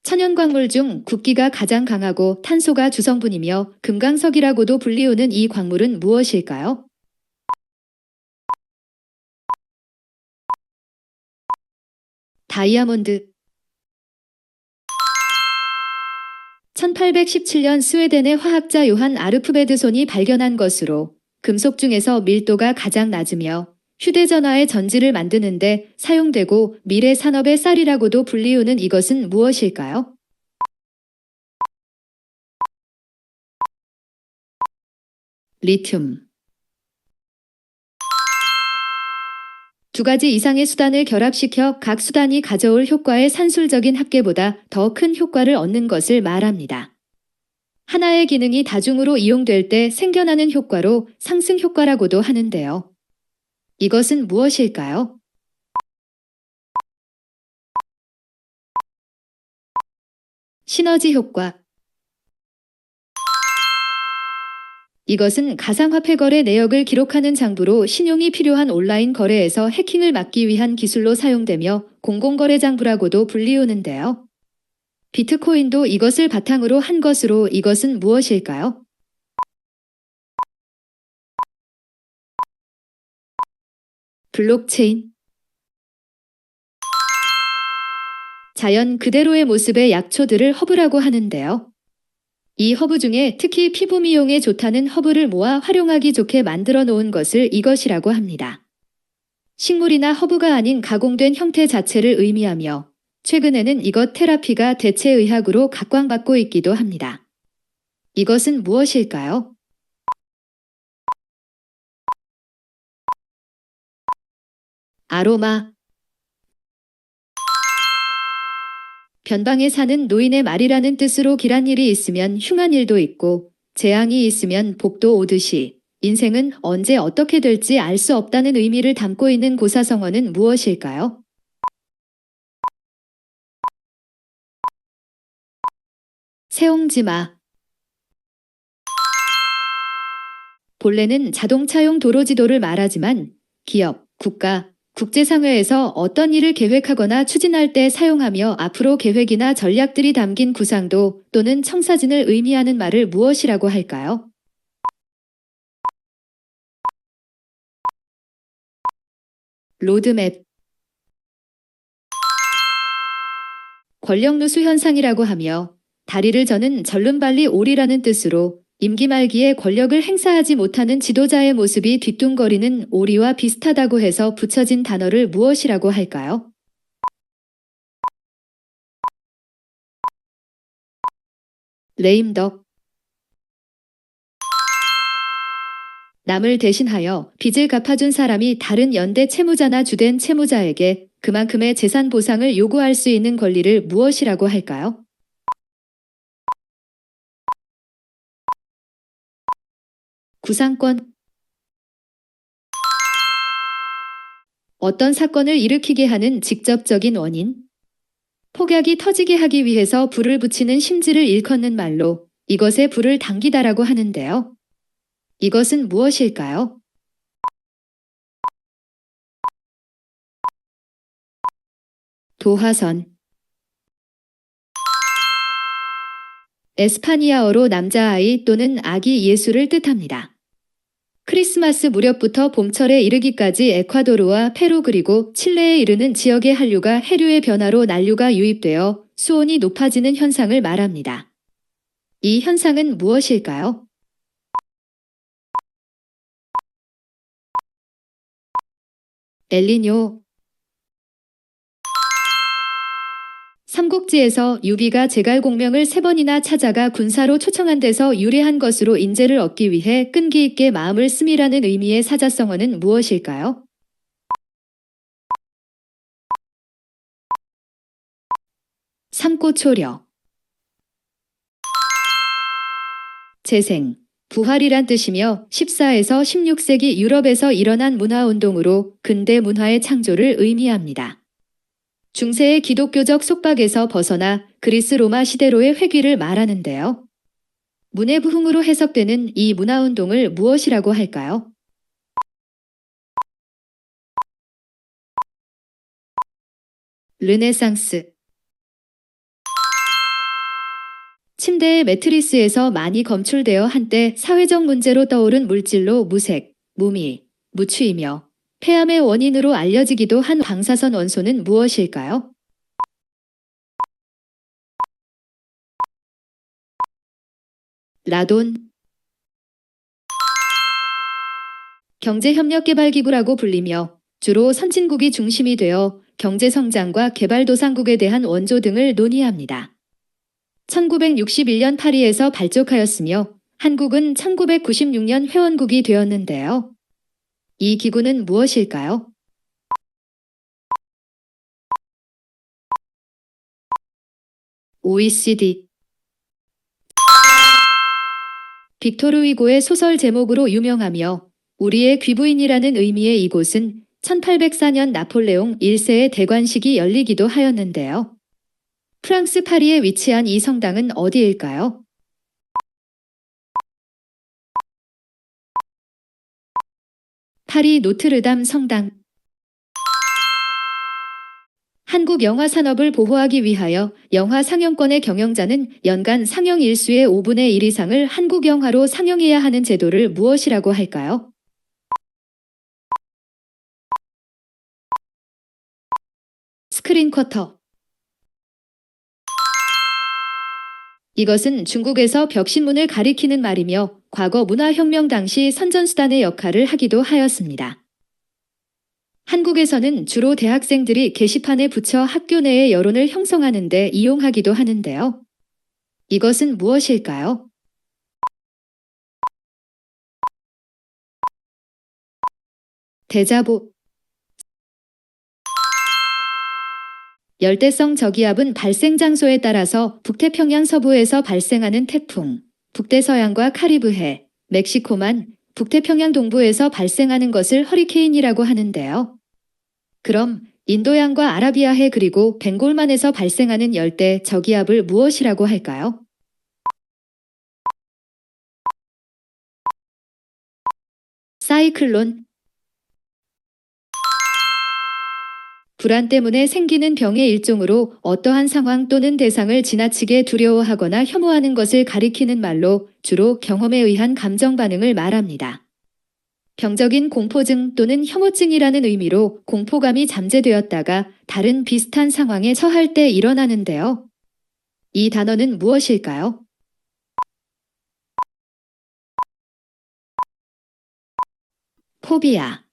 천연광물 중 굵기가 가장 강하고 탄소가 주성분이며 금강석이라고도 불리우는 이 광물은 무엇일까요? 다이아몬드. 1817년 스웨덴의 화학자 요한 아르프베드손이 발견한 것으로 금속 중에서 밀도가 가장 낮으며 휴대전화의 전지를 만드는데 사용되고 미래 산업의 쌀이라고도 불리우는 이것은 무엇일까요? 리튬. 두 가지 이상의 수단을 결합시켜 각 수단이 가져올 효과의 산술적인 합계보다 더 큰 효과를 얻는 것을 말합니다. 하나의 기능이 다중으로 이용될 때 생겨나는 효과로 상승 효과라고도 하는데요. 이것은 무엇일까요? 시너지 효과. 이것은 가상화폐 거래 내역을 기록하는 장부로 신용이 필요한 온라인 거래에서 해킹을 막기 위한 기술로 사용되며 공공거래 장부라고도 불리우는데요. 비트코인도 이것을 바탕으로 한 것으로 이것은 무엇일까요? 블록체인. 자연 그대로의 모습의 약초들을 허브라고 하는데요. 이 허브 중에 특히 피부 미용에 좋다는 허브를 모아 활용하기 좋게 만들어 놓은 것을 이것이라고 합니다. 식물이나 허브가 아닌 가공된 형태 자체를 의미하며 최근에는 이것 테라피가 대체 의학으로 각광받고 있기도 합니다. 이것은 무엇일까요? 아로마. 변방에 사는 노인의 말이라는 뜻으로 길한 일이 있으면 흉한 일도 있고 재앙이 있으면 복도 오듯이 인생은 언제 어떻게 될지 알 수 없다는 의미를 담고 있는 고사성어는 무엇일까요? 세옹지마. 본래는 자동차용 도로지도를 말하지만 기업, 국가, 국제상회에서 어떤 일을 계획하거나 추진할 때 사용하며 앞으로 계획이나 전략들이 담긴 구상도 또는 청사진을 의미하는 말을 무엇이라고 할까요? 로드맵. 권력누수 현상이라고 하며 다리를 저는 절름발리 오리라는 뜻으로 임기 말기에 권력을 행사하지 못하는 지도자의 모습이 뒤뚱거리는 오리와 비슷하다고 해서 붙여진 단어를 무엇이라고 할까요? 레임덕. 남을 대신하여 빚을 갚아준 사람이 다른 연대 채무자나 주된 채무자에게 그만큼의 재산 보상을 요구할 수 있는 권리를 무엇이라고 할까요? 구상권. 어떤 사건을 일으키게 하는 직접적인 원인. 폭약이 터지게 하기 위해서 불을 붙이는 심지를 일컫는 말로 이것에 불을 당기다라고 하는데요. 이것은 무엇일까요? 도화선. 에스파니아어로 남자아이 또는 아기 예수를 뜻합니다. 크리스마스 무렵부터 봄철에 이르기까지 에콰도르와 페루 그리고 칠레에 이르는 지역의 한류가 해류의 변화로 난류가 유입되어 수온이 높아지는 현상을 말합니다. 이 현상은 무엇일까요? 엘니뇨. 삼국지에서 유비가 제갈공명을 3번이나 찾아가 군사로 초청한 데서 유래한 것으로 인재를 얻기 위해 끈기 있게 마음을 씀이라는 의미의 사자성어는 무엇일까요? 삼고초려. 재생, 부활이란 뜻이며 14에서 16세기 유럽에서 일어난 문화운동으로 근대 문화의 창조를 의미합니다. 중세의 기독교적 속박에서 벗어나 그리스 로마 시대로의 회귀를 말하는데요. 문해부흥으로 해석되는 이 문화운동을 무엇이라고 할까요? 르네상스. 침대의 매트리스에서 많이 검출되어 한때 사회적 문제로 떠오른 물질로 무색, 무미, 무추이며 폐암의 원인으로 알려지기도 한 방사선 원소는 무엇일까요? 라돈. 경제협력개발기구라고 불리며 주로 선진국이 중심이 되어 경제성장과 개발도상국에 대한 원조 등을 논의합니다. 1961년 파리에서 발족하였으며 한국은 1996년 회원국이 되었는데요. 이 기구는 무엇일까요? OECD. 빅토르 위고의 소설 제목으로 유명하며 우리의 귀부인이라는 의미의 이곳은 1804년 나폴레옹 1세의 대관식이 열리기도 하였는데요. 프랑스 파리에 위치한 이 성당은 어디일까요? 파리 노트르담 성당. 한국 영화 산업을 보호하기 위하여 영화 상영권의 경영자는 연간 상영 일수의 5분의 1 이상을 한국 영화로 상영해야 하는 제도를 무엇이라고 할까요? 스크린 쿼터. 이것은 중국에서 벽신문을 가리키는 말이며 과거 문화혁명 당시 선전수단의 역할을 하기도 하였습니다. 한국에서는 주로 대학생들이 게시판에 붙여 학교 내의 여론을 형성하는 데 이용하기도 하는데요. 이것은 무엇일까요? 대자보. 열대성 저기압은 발생 장소에 따라서 북태평양 서부에서 발생하는 태풍, 북대서양과 카리브해, 멕시코만, 북태평양 동부에서 발생하는 것을 허리케인이라고 하는데요. 그럼 인도양과 아라비아해 그리고 벵골만에서 발생하는 열대 저기압을 무엇이라고 할까요? 사이클론. 불안 때문에 생기는 병의 일종으로 어떠한 상황 또는 대상을 지나치게 두려워하거나 혐오하는 것을 가리키는 말로 주로 경험에 의한 감정 반응을 말합니다. 병적인 공포증 또는 혐오증이라는 의미로 공포감이 잠재되었다가 다른 비슷한 상황에 처할 때 일어나는데요. 이 단어는 무엇일까요? 포비아.